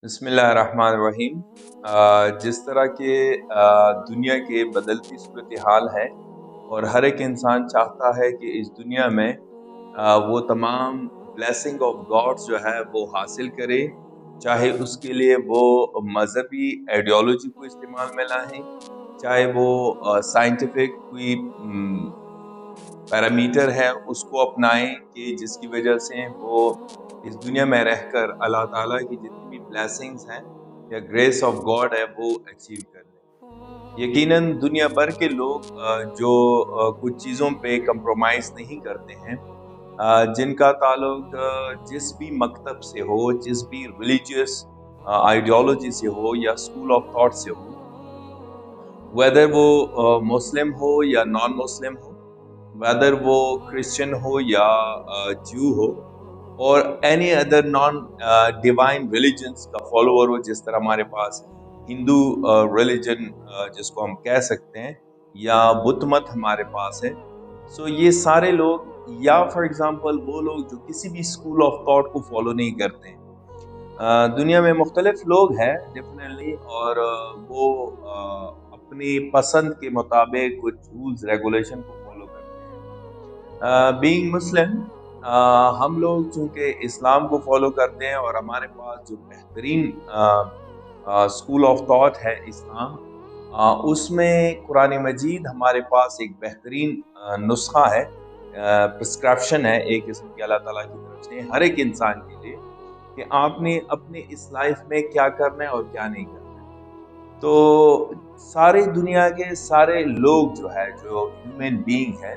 بسم اللہ الرحمن الرحیم۔ جس طرح کے دنیا کے بدلتی صورتحال ہے اور ہر ایک انسان چاہتا ہے کہ اس دنیا میں وہ تمام بلیسنگ آف گاڈس جو ہے وہ حاصل کرے، چاہے اس کے لیے وہ مذہبی آئیڈیالوجی کو استعمال میں لائیں، چاہے وہ سائنٹیفک کوئی پیرامیٹر ہے اس کو اپنائیں کہ جس کی وجہ سے وہ اس دنیا میں رہ کر اللہ تعالیٰ کی جتنی بھی بلیسنگز ہیں یا گریس آف گاڈ ہے وہ اچیو کر لیں۔ یقیناً دنیا بھر کے لوگ جو کچھ چیزوں پہ کمپرومائز نہیں کرتے ہیں، جن کا تعلق جس بھی مکتب سے ہو، جس بھی ریلیجیس آئیڈیالوجی سے ہو یا اسکول آف تھاٹ سے ہو، ویدر وہ مسلم ہو یا نان مسلم ہو، ویدر وہ کرسچن ہو یا جو ہو، اور any other non divine religions کا فالوور ہو، جس طرح ہمارے پاس ہندو ریلیجن جس کو ہم کہہ سکتے ہیں، یا بت مت ہمارے پاس ہے۔ سو یہ سارے لوگ، یا فار ایگزامپل وہ لوگ جو کسی بھی اسکول آف تھاٹ کو فالو نہیں کرتے ہیں، دنیا میں مختلف لوگ ہیں ڈیفینیٹلی، اور وہ اپنی پسند کے مطابق کچھ رولز ریگولیشن کو فالو کرتے ہیں۔ بینگ مسلم، ہم لوگ چونکہ اسلام کو فالو کرتے ہیں اور ہمارے پاس جو بہترین اسکول آف تھاٹ ہے اسلام، اس میں قرآن مجید ہمارے پاس ایک بہترین نسخہ ہے، پرسکرپشن ہے ایک قسم کی اللہ تعالیٰ کی طرف سے ہر ایک انسان کے لیے کہ آپ نے اپنے اس لائف میں کیا کرنا ہے اور کیا نہیں کرنا ہے۔ تو ساری دنیا کے سارے لوگ جو ہے، جو ہیومن بینگ ہے،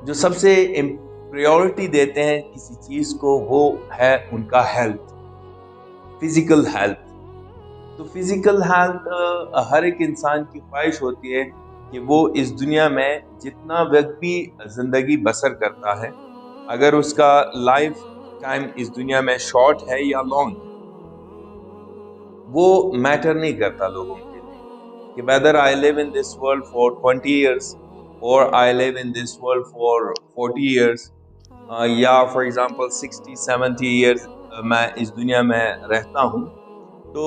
جو سب سے پریورٹی دیتے ہیں کسی چیز کو، وہ ہے ان کا ہیلتھ، فزیکل ہیلتھ۔ تو فزیکل ہیلتھ ہر ایک انسان کی خواہش ہوتی ہے کہ وہ اس دنیا میں جتنا وقت بھی زندگی بسر کرتا ہے، اگر اس کا لائف ٹائم اس دنیا میں شارٹ ہے یا لانگ ہے، وہ میٹر نہیں کرتا لوگوں کے لیے کہ whether I live in this world for 20 years or I live in this world for 40 years، یا فار ایگزامپل 60-70 ایئرز میں اس دنیا میں رہتا ہوں۔ تو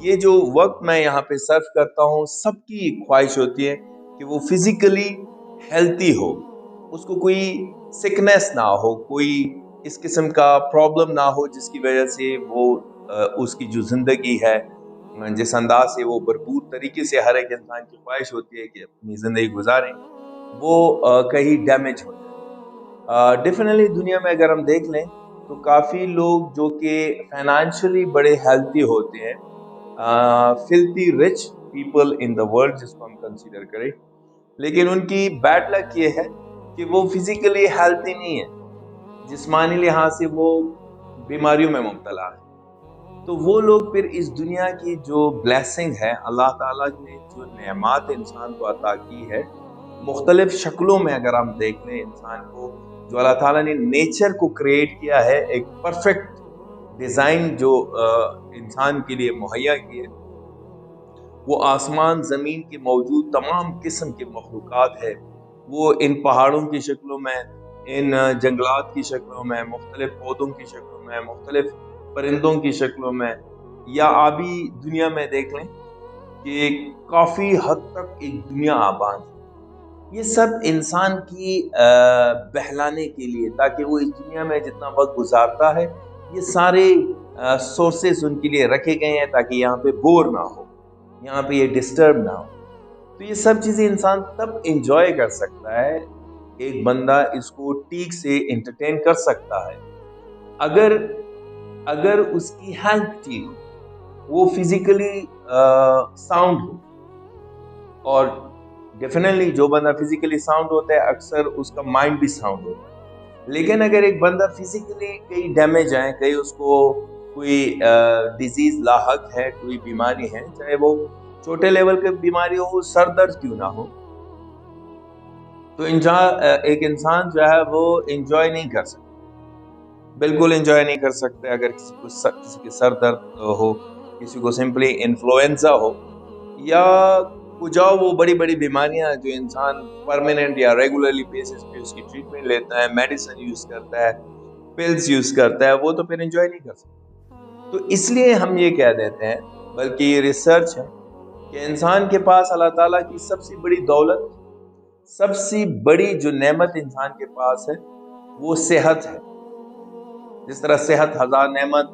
یہ جو وقت میں یہاں پہ صرف کرتا ہوں، سب کی خواہش ہوتی ہے کہ وہ فزیکلی ہیلتھی ہو، اس کو کوئی سکنس نہ ہو، کوئی اس قسم کا پرابلم نہ ہو جس کی وجہ سے وہ اس کی جو زندگی ہے، جس انداز سے وہ بھرپور طریقے سے ہر ایک انسان کی خواہش ہوتی ہے کہ اپنی زندگی گزاریں، وہ کہیں ڈیمیج ہو جائے۔ ڈیفینیٹلی دنیا میں اگر ہم دیکھ لیں تو کافی لوگ جو کہ فائنانشلی بڑے ہیلتھی ہوتے ہیں، فلتھی rich people in the world جس کو ہم کنسیڈر کریں، لیکن ان کی بیڈ لک یہ ہے کہ وہ فزیکلی ہیلتھی نہیں ہے، جسمانی لحاظ سے وہ بیماریوں میں مبتلا ہے۔ تو وہ لوگ پھر اس دنیا کی جو بلیسنگ ہے، اللہ تعالیٰ نے جو نعمات انسان کو عطا کی ہے مختلف شکلوں میں، اگر ہم دیکھ لیں انسان کو، جو اللہ تعالیٰ نے نیچر کو کریٹ کیا ہے، ایک پرفیکٹ ڈیزائن جو انسان کے لیے مہیا کی ہے، وہ آسمان زمین کے موجود تمام قسم کے مخلوقات ہے، وہ ان پہاڑوں کی شکلوں میں، ان جنگلات کی شکلوں میں، مختلف پودوں کی شکلوں میں، مختلف پرندوں کی شکلوں میں، یا آبی دنیا میں دیکھ لیں کہ کافی حد تک ایک دنیا آباد ہے۔ یہ سب انسان کی بہلانے کے لیے، تاکہ وہ اس دنیا میں جتنا وقت گزارتا ہے، یہ سارے سورسز ان کے لیے رکھے گئے ہیں تاکہ یہاں پہ بور نہ ہو، یہاں پہ یہ ڈسٹرب نہ ہو۔ تو یہ سب چیزیں انسان تب انجوائے کر سکتا ہے، ایک بندہ اس کو ٹھیک سے انٹرٹین کر سکتا ہے اگر اس کی ہیلتھ ٹھیک ہو، وہ فزیکلی ساؤنڈ ہو۔ اور ڈیفینیٹلی جو بندہ فزیکلی ساؤنڈ ہوتا ہے اکثر اس کا مائنڈ بھی ساؤنڈ ہوتا ہے۔ لیکن اگر ایک بندہ فزیکلی کئی ڈیمیج ہے، کئی اس کو کوئی ڈیزیز لاحق ہے، کوئی بیماری ہے، چاہے وہ چھوٹے لیول کی بیماری ہو، سر درد کیوں نہ ہو، تو ایک انسان جو ہے وہ انجوائے نہیں کر سکتا، بالکل انجوائے نہیں کر سکتے۔ اگر کسی کے سر درد ہو، کسی کو سمپلی انفلوئنزا ہو، یا کچھ وہ بڑی بڑی بیماریاں جو انسان پرماننٹ یا ریگولرلی بیسس پہ اس کی ٹریٹمنٹ لیتا ہے، میڈیسن یوز کرتا ہے، پلز یوز کرتا ہے، وہ تو پھر انجوائے نہیں کر سکتا۔ تو اس لیے ہم یہ کہہ دیتے ہیں، بلکہ یہ ریسرچ ہے کہ انسان کے پاس اللہ تعالیٰ کی سب سے بڑی دولت، سب سے بڑی جو نعمت انسان کے پاس ہے وہ صحت ہے۔ جس طرح صحت ہزار نعمت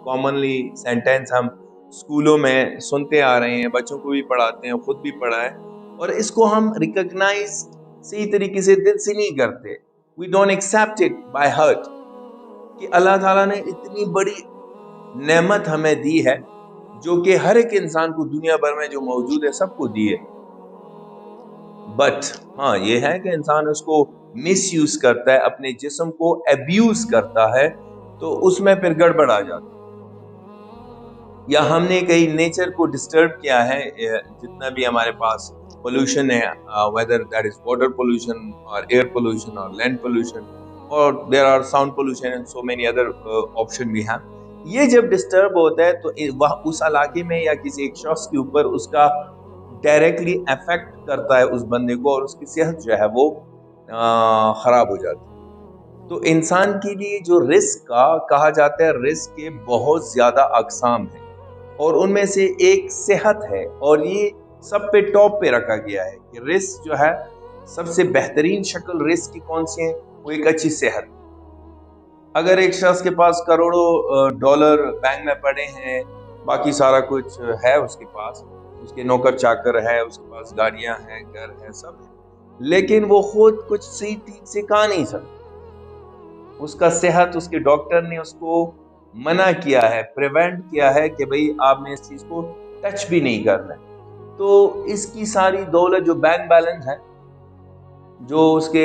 کامنلی سینٹینس ہم اسکولوں میں سنتے آ رہے ہیں، بچوں کو بھی پڑھاتے ہیں، خود بھی پڑھا ہے، اور اس کو ہم ریکگنائز صحیح طریقے سے دل سے نہیں کرتے. We don't accept it by heart کہ اللہ تعالیٰ نے اتنی بڑی نعمت ہمیں دی ہے جو کہ ہر ایک انسان کو دنیا بھر میں جو موجود ہے سب کو دی ہے. بٹ ہاں یہ ہے کہ انسان اس کو مس یوز کرتا ہے، اپنے جسم کو ابیوز کرتا ہے، تو اس میں پھر گڑبڑ آ جاتی ہے. یا ہم نے کہیں نیچر کو ڈسٹرب کیا ہے، جتنا بھی ہمارے پاس پولوشن ہے، whether that is water pollution or air pollution or land pollution or there are sound pollution and so many other option we have. یہ جب ڈسٹرب ہوتا ہے تو اس علاقے میں یا کسی ایک شخص کے اوپر اس کا ڈائریکٹلی افیکٹ کرتا ہے اس بندے کو، اور اس کی صحت جو ہے وہ خراب ہو جاتی ہے. تو انسان کے لیے جو رسک کا کہا جاتا ہے، رسک کے بہت زیادہ اقسام ہیں، اور ان میں سے ایک صحت ہے، اور یہ سب پہ ٹاپ پہ رکھا گیا ہے کہ رسک جو ہے سب سے بہترین شکل رسک کی کون سی ہے؟ وہ ایک اچھی صحت. اگر ایک شخص کے پاس کروڑوں ڈالر بینک میں پڑے ہیں، باقی سارا کچھ ہے اس کے پاس، اس کے نوکر چاکر ہے، اس کے پاس گاڑیاں ہیں، گھر ہے، سب ہے، لیکن وہ خود کچھ صحیح ٹھیک سے کہا نہیں سکتا. اس کا صحت، اس کے ڈاکٹر نے اس کو منع کیا ہے، پریونٹ کیا ہے کہ بھئی آپ نے اس چیز کو ٹچ بھی نہیں کرنا ہے. تو اس کی ساری دولت جو بینک بیلنس ہے، جو اس کے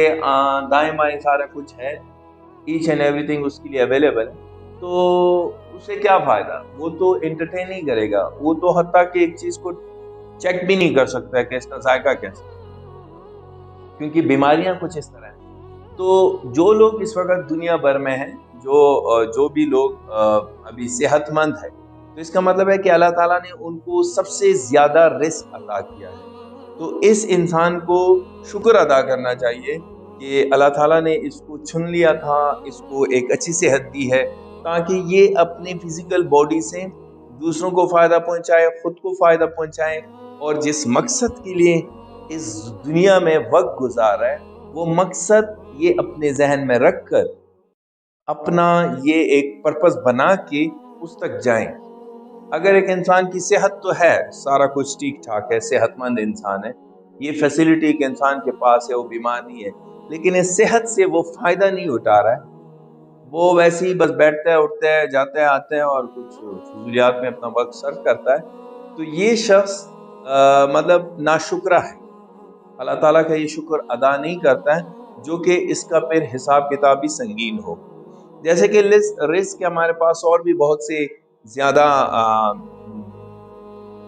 دائیں بائیں سارا کچھ ہے، ایچ اینڈ ایوری تھنگ اس کے لیے اویلیبل ہے، تو اسے کیا فائدہ؟ وہ تو انٹرٹین نہیں کرے گا، وہ تو حتیٰ کہ ایک چیز کو چیک بھی نہیں کر سکتا ہے کہ اس کا ذائقہ کیسا، کیونکہ بیماریاں کچھ اس طرح ہیں. تو جو لوگ اس وقت دنیا بھر میں ہیں، جو بھی لوگ ابھی صحت مند ہے، تو اس کا مطلب ہے کہ اللہ تعالیٰ نے ان کو سب سے زیادہ رزق عطا کیا ہے. تو اس انسان کو شکر ادا کرنا چاہیے کہ اللہ تعالیٰ نے اس کو چن لیا تھا، اس کو ایک اچھی صحت دی ہے، تاکہ یہ اپنے فزیکل باڈی سے دوسروں کو فائدہ پہنچائے، خود کو فائدہ پہنچائے، اور جس مقصد کے لیے اس دنیا میں وقت گزارا ہے وہ مقصد یہ اپنے ذہن میں رکھ کر اپنا یہ ایک پرپس بنا کے اس تک جائیں. اگر ایک انسان کی صحت تو ہے، سارا کچھ ٹھیک ٹھاک ہے، صحت مند انسان ہے، یہ فیسلٹی ایک انسان کے پاس ہے، وہ بیمار نہیں ہے، لیکن اس صحت سے وہ فائدہ نہیں اٹھا رہا ہے، وہ ویسے ہی بس بیٹھتا ہے، اٹھتا ہے، جاتا ہے، آتا ہے، اور کچھ فضولیات میں اپنا وقت صرف کرتا ہے، تو یہ شخص مطلب ناشکرہ ہے. اللہ تعالیٰ کا یہ شکر ادا نہیں کرتا ہے، جو کہ اس کا پھر حساب کتاب بھی سنگین ہو. جیسے کہ رزق کے ہمارے پاس اور بھی بہت سے زیادہ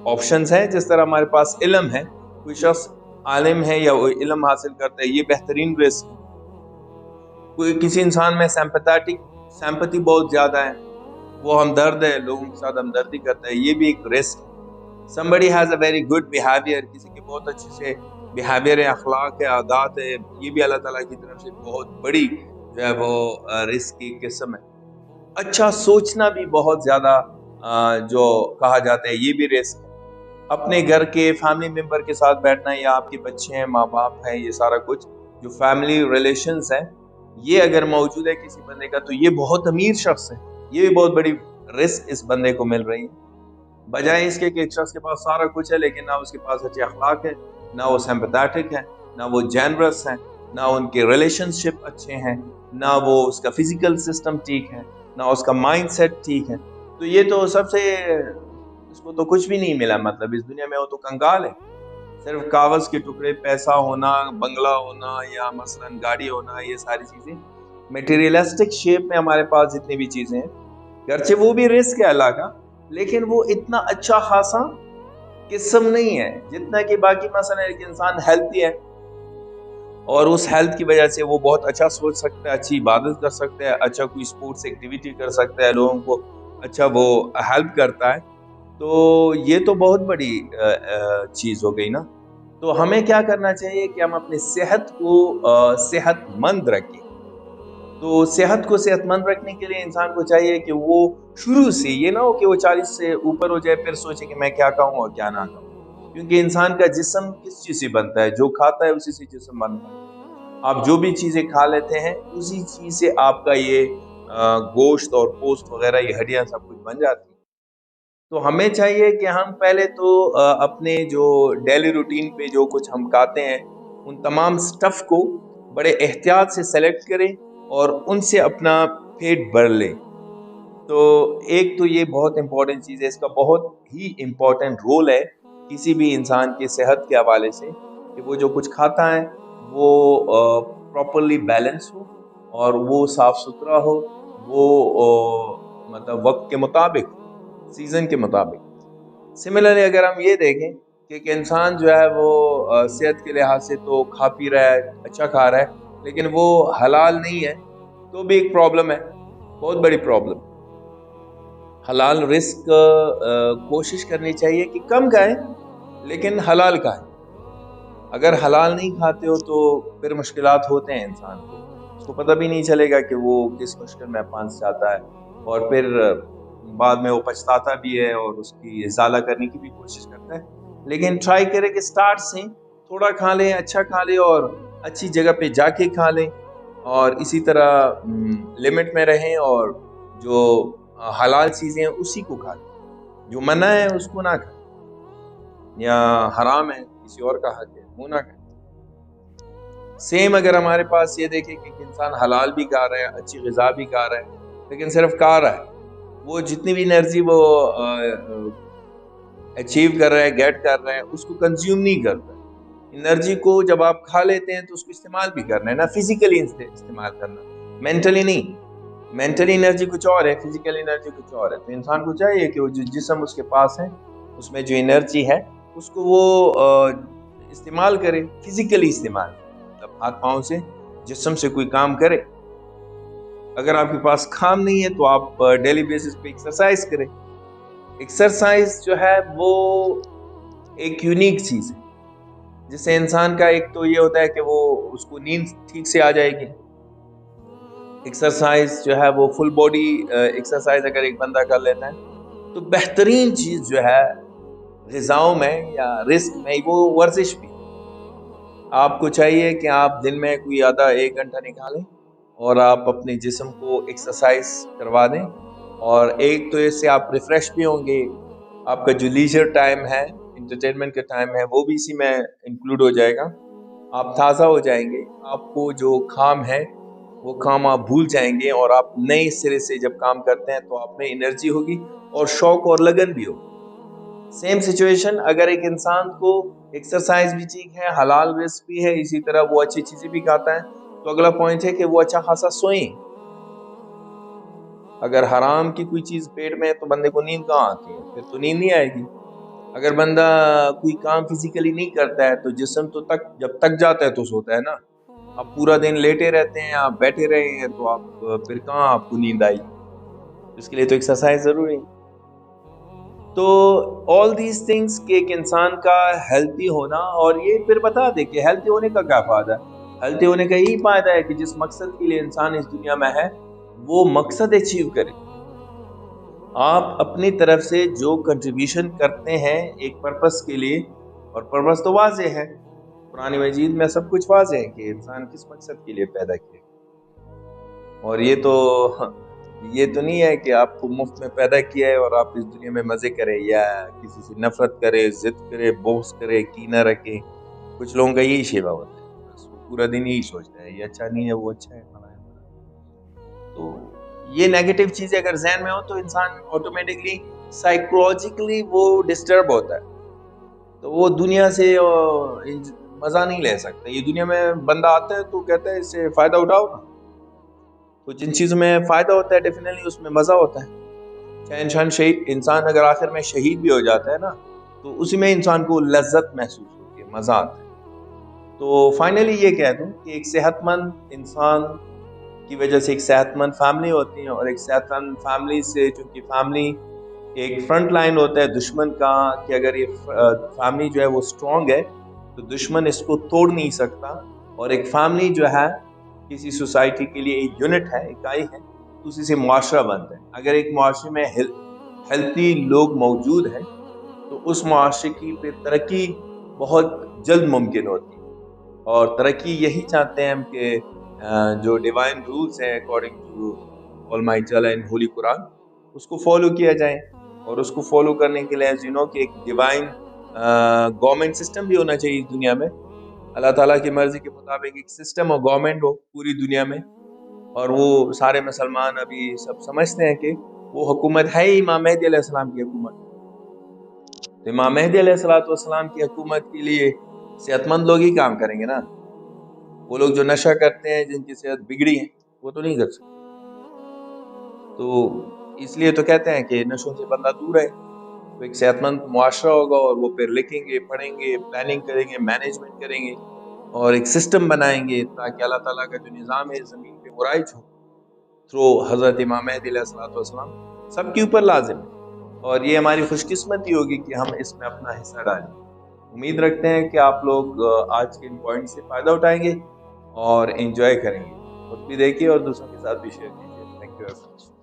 آپشنز ہیں. جس طرح ہمارے پاس علم ہے، کوئی شخص عالم ہے یا وہ علم حاصل کرتا ہے، یہ بہترین رزق. کوئی کسی انسان میں سیمپتھی بہت زیادہ ہے، وہ ہمدرد ہے، لوگوں کے ساتھ ہمدردی کرتا ہے، یہ بھی ایک رزق. somebody has a very good behavior، کسی کے بہت اچھے سے بیہیویئر ہے، اخلاق ہے، عادات ہے، یہ بھی اللہ تعالیٰ کی طرف سے بہت بڑی جو ہے وہ رزق کی قسم ہے. اچھا سوچنا بھی بہت زیادہ جو کہا جاتا ہے، یہ بھی رزق ہے. اپنے گھر کے فیملی ممبر کے ساتھ بیٹھنا، یا آپ کے بچے ہیں، ماں باپ ہیں، یہ سارا کچھ جو فیملی ریلیشنز ہیں، یہ اگر موجود ہے کسی بندے کا، تو یہ بہت امیر شخص ہے، یہ بھی بہت بڑی رزق اس بندے کو مل رہی ہے. بجائے اس کے کہ ایک شخص کے پاس سارا کچھ ہے لیکن نہ اس کے پاس اچھے اخلاق ہے، نہ وہ سمپیتھیٹک ہے، نہ وہ جینرس ہیں، نہ ان کے ریلیشن شپ اچھے ہیں، نہ وہ اس کا فزیکل سسٹم ٹھیک ہے، نہ اس کا مائنڈ سیٹ ٹھیک ہے، تو یہ تو سب سے اس کو تو کچھ بھی نہیں ملا. مطلب اس دنیا میں وہ تو کنگال ہے. صرف کاغذ کے ٹکڑے، پیسہ ہونا، بنگلہ ہونا، یا مثلا گاڑی ہونا، یہ ساری چیزیں میٹیریلسٹک شیپ میں ہمارے پاس جتنی بھی چیزیں ہیں، گرچہ وہ بھی رزق ہے اللہ کا، لیکن وہ اتنا اچھا خاصا قسم نہیں ہے جتنا کہ باقی. مثلا ایک انسان ہیلتھی ہے، اور اس ہیلتھ کی وجہ سے وہ بہت اچھا سوچ سکتا ہے، اچھی عبادت کر سکتا ہے، اچھا کوئی سپورٹس ایکٹیویٹی کر سکتا ہے، لوگوں کو اچھا وہ ہیلپ کرتا ہے، تو یہ تو بہت بڑی چیز ہو گئی نا. تو ہمیں کیا کرنا چاہیے کہ ہم اپنی صحت کو صحت مند رکھیں. تو صحت کو صحت مند رکھنے کے لیے انسان کو چاہیے کہ وہ شروع سے یہ نہ ہو کہ وہ 40 سے اوپر ہو جائے پھر سوچے کہ میں کیا کھاؤں اور کیا نہ کھاؤں، کیونکہ انسان کا جسم کس چیز سے بنتا ہے؟ جو کھاتا ہے اسی سے جسم بنتا ہے۔ آپ جو بھی چیزیں کھا لیتے ہیں اسی چیز سے آپ کا یہ گوشت اور پوست وغیرہ یہ ہڈیاں سب کچھ بن جاتی ہیں۔ تو ہمیں چاہیے کہ ہم پہلے تو اپنے جو ڈیلی روٹین پہ جو کچھ ہم کھاتے ہیں ان تمام سٹف کو بڑے احتیاط سے سلیکٹ کریں اور ان سے اپنا پیٹ بھر لیں۔ تو ایک تو یہ بہت امپورٹنٹ چیز ہے، اس کا بہت ہی امپورٹنٹ رول ہے کسی بھی انسان کی صحت کے حوالے سے کہ وہ جو کچھ کھاتا ہے وہ پراپرلی بیلنس ہو اور وہ صاف ستھرا ہو، وہ مطلب وقت کے مطابق، سیزن کے مطابق۔ سملرلی اگر ہم یہ دیکھیں کہ ایک انسان جو ہے وہ صحت کے لحاظ سے تو کھا پی رہا ہے، اچھا کھا رہا ہے، لیکن وہ حلال نہیں ہے تو بھی ایک پرابلم ہے، بہت بڑی پرابلم۔ حلال رزق کوشش کرنی چاہیے کہ کم کھائیں لیکن حلال کھائیں۔ اگر حلال نہیں کھاتے ہو تو پھر مشکلات ہوتے ہیں انسان کو، اس کو پتہ بھی نہیں چلے گا کہ وہ کس مشکل میں پھنس جاتا ہے اور پھر بعد میں وہ پچھتاتا بھی ہے اور اس کی ازالہ کرنے کی بھی کوشش کرتا ہے۔ لیکن ٹرائی کرے کہ سٹارٹ سے تھوڑا کھا لیں، اچھا کھا لیں اور اچھی جگہ پہ جا کے کھا لیں، اور اسی طرح لمٹ میں رہیں اور جو حلال چیزیں ہیں اسی کو کھا لیں، جو منع ہے اس کو نہ کھائیں، یا حرام ہے کسی اور کا حق ہے وہ نہ کھائیں۔ سیم اگر ہمارے پاس یہ دیکھیں کہ انسان حلال بھی کھا رہا ہے، اچھی غذا بھی کھا رہا ہے، لیکن صرف کھا رہا ہے، وہ جتنی بھی انرجی وہ اچیو کر رہا ہے، گیٹ کر رہا ہے، اس کو کنزیوم نہیں کرتا۔ انرجی کو جب آپ کھا لیتے ہیں تو اس کو استعمال بھی کرنا ہے، نہ فزیکلی استعمال کرنا، مینٹلی نہیں۔ مینٹلی انرجی کچھ اور ہے، فزیکل انرجی کچھ اور ہے۔ تو انسان کو چاہیے کہ وہ جو جسم اس کے پاس ہے اس میں جو انرجی ہے اس کو وہ استعمال کرے، فزیکلی استعمال کرے، مطلب ہاتھ پاؤں سے جسم سے کوئی کام کرے۔ اگر آپ کے پاس کام نہیں ہے تو آپ ڈیلی بیسس پہ ایکسرسائز کریں۔ ایکسرسائز جو ہے وہ ایک یونیک چیز ہے جس سے انسان کا ایک تو یہ ہوتا ہے کہ وہ اس کو نیند ٹھیک سے آ جائے گی۔ ایکسرسائز جو ہے وہ فل باڈی ایکسرسائز اگر ایک بندہ کر لیتا ہے تو بہترین چیز جو ہے غذاؤں میں یا رزق میں وہ ورزش بھی۔ آپ کو چاہیے کہ آپ دن میں کوئی آدھا 1 گھنٹہ نکالیں اور آپ اپنے جسم کو ایکسرسائز کروا دیں، اور ایک تو اس سے آپ ریفریش بھی ہوں گے، آپ کا جو لیجر ٹائم ہے، انٹرٹینمنٹ کا ٹائم ہے، وہ بھی اسی میں انکلوڈ ہو جائے گا۔ آپ تازہ ہو جائیں گے، آپ کو جو کام ہے وہ کام آپ بھول جائیں گے، اور آپ نئے سرے سے جب کام کرتے ہیں تو آپ میں انرجی ہوگی اور شوق اور لگن بھی ہوگی۔ سیم سچویشن اگر ایک انسان کو ایکسرسائز بھی ٹھیک ہے، حلال رزق بھی ہے، اسی طرح وہ اچھی چیزیں بھی کھاتا ہے، تو اگلا پوائنٹ ہے کہ وہ اچھا خاصا سوئیں۔ اگر حرام کی کوئی چیز پیٹ میں ہے تو بندے کو نیند کہاں آتی ہے؟ پھر تو نیند نہیں آئے گی۔ اگر بندہ کوئی کام فزیکلی نہیں کرتا ہے تو جسم تو جب تک جاتا ہے تو سوتا ہے نا۔ آپ پورا دن لیٹے رہتے ہیں، آپ بیٹھے رہے ہیں تو آپ پھر کہاں آپ کو نیند آئی؟ اس کے لیے تو ایکسرسائز ضروری ہے۔ تو آل دیز تھنگس کہ ایک انسان کا ہیلتھی ہونا، اور یہ پھر بتا دے کہ ہیلتھی ہونے کا کیا فائدہ ہے۔ ہیلتھی ہونے کا یہی فائدہ ہے کہ جس مقصد کے لیے انسان اس دنیا میں ہے وہ مقصد اچیو کرے۔ آپ اپنی طرف سے جو کنٹریبیوشن کرتے ہیں ایک پرپس کے لیے، اور پرپس تو واضح ہے، قرآن مجید میں سب کچھ واضح ہے کہ انسان کس مقصد کے لیے پیدا کیا، اور یہ تو نہیں ہے کہ آپ کو مفت میں پیدا کیا ہے اور آپ اس دنیا میں مزے کریں یا کسی سے نفرت کرے، ضد کرے، بغض کرے، کینہ رکھے۔ کچھ لوگوں کا یہی شیوا ہوتا ہے، بس وہ پورا دن یہی سوچتا ہے یہ اچھا نہیں ہے، وہ اچھا ہے، فلاں ہے۔ تو یہ نیگیٹو چیزیں اگر ذہن میں ہو تو انسان آٹومیٹکلی سائیکولوجیکلی وہ ڈسٹرب ہوتا ہے، تو وہ دنیا سے مزہ نہیں لے سکتا۔ یہ دنیا میں بندہ آتا ہے تو کہتا ہے اس سے فائدہ اٹھاؤ نا، تو جن چیزوں میں فائدہ ہوتا ہے ڈیفینیٹلی اس میں مزہ ہوتا ہے۔ چاہے انسان اگر آخر میں شہید بھی ہو جاتا ہے نا تو اسی میں انسان کو لذت محسوس ہوتی ہے، مزہ آتا ہے۔ تو فائنلی یہ کہہ دوں کہ ایک صحت مند انسان کی وجہ سے ایک صحت مند فیملی ہوتی ہے، اور ایک صحت مند فیملی سے، چونکہ فیملی ایک فرنٹ لائن ہوتا ہے دشمن کا، کہ اگر یہ فیملی جو ہے وہ اسٹرانگ ہے تو دشمن اس کو توڑ نہیں سکتا، اور ایک فیملی جو ہے کسی سوسائٹی کے لیے ایک یونٹ ہے، اکائی ہے، تو اسی سے معاشرہ بنتا ہے۔ اگر ایک معاشرے میں ہیلتھی لوگ موجود ہیں تو اس معاشرے کی پہ ترقی بہت جلد ممکن ہوتی ہے، اور ترقی یہی چاہتے ہیں ہم کہ جو ڈیوائن رولز ہیں اکارڈنگ ٹو آلمائٹی اللہ ان ہولی قرآن، اس کو فالو کیا جائے۔ اور اس کو فالو کرنے کے لیے کہ ایک ڈیوائن گورنمنٹ سسٹم بھی ہونا چاہیے اس دنیا میں، اللہ تعالیٰ کی مرضی کے مطابق ایک سسٹم اور گورنمنٹ ہو پوری دنیا میں۔ اور وہ سارے مسلمان ابھی سب سمجھتے ہیں کہ وہ حکومت ہے ہی امام مہدی علیہ السلام کی حکومت۔ تو امام مہدی علیہ السلام کی حکومت کے لیے صحت مند لوگ ہی کام کریں گے نا، وہ لوگ جو نشہ کرتے ہیں، جن کی صحت بگڑی ہے، وہ تو نہیں کر سکتے۔ تو اس لیے تو کہتے ہیں کہ نشوں سے بندہ دور ہے، تو ایک صحت مند معاشرہ ہوگا، اور وہ پھر لکھیں گے، پڑھیں گے، پلاننگ کریں گے، مینجمنٹ کریں گے، اور ایک سسٹم بنائیں گے تاکہ اللہ تعالیٰ کا جو نظام ہے زمین پہ وہ رائج ہو تھرو حضرت امام مہدی علیہ السلام سب کے اوپر لازم ہے۔ اور یہ ہماری خوش قسمتی ہوگی کہ ہم اس میں اپنا حصہ ڈالیں۔ امید رکھتے ہیں کہ آپ لوگ آج کے ان پوائنٹ سے فائدہ اٹھائیں گے اور انجوائے کریں گے، خود بھی دیکھیے اور دوسروں کے ساتھ بھی شیئر کیجیے۔ Thank you very much.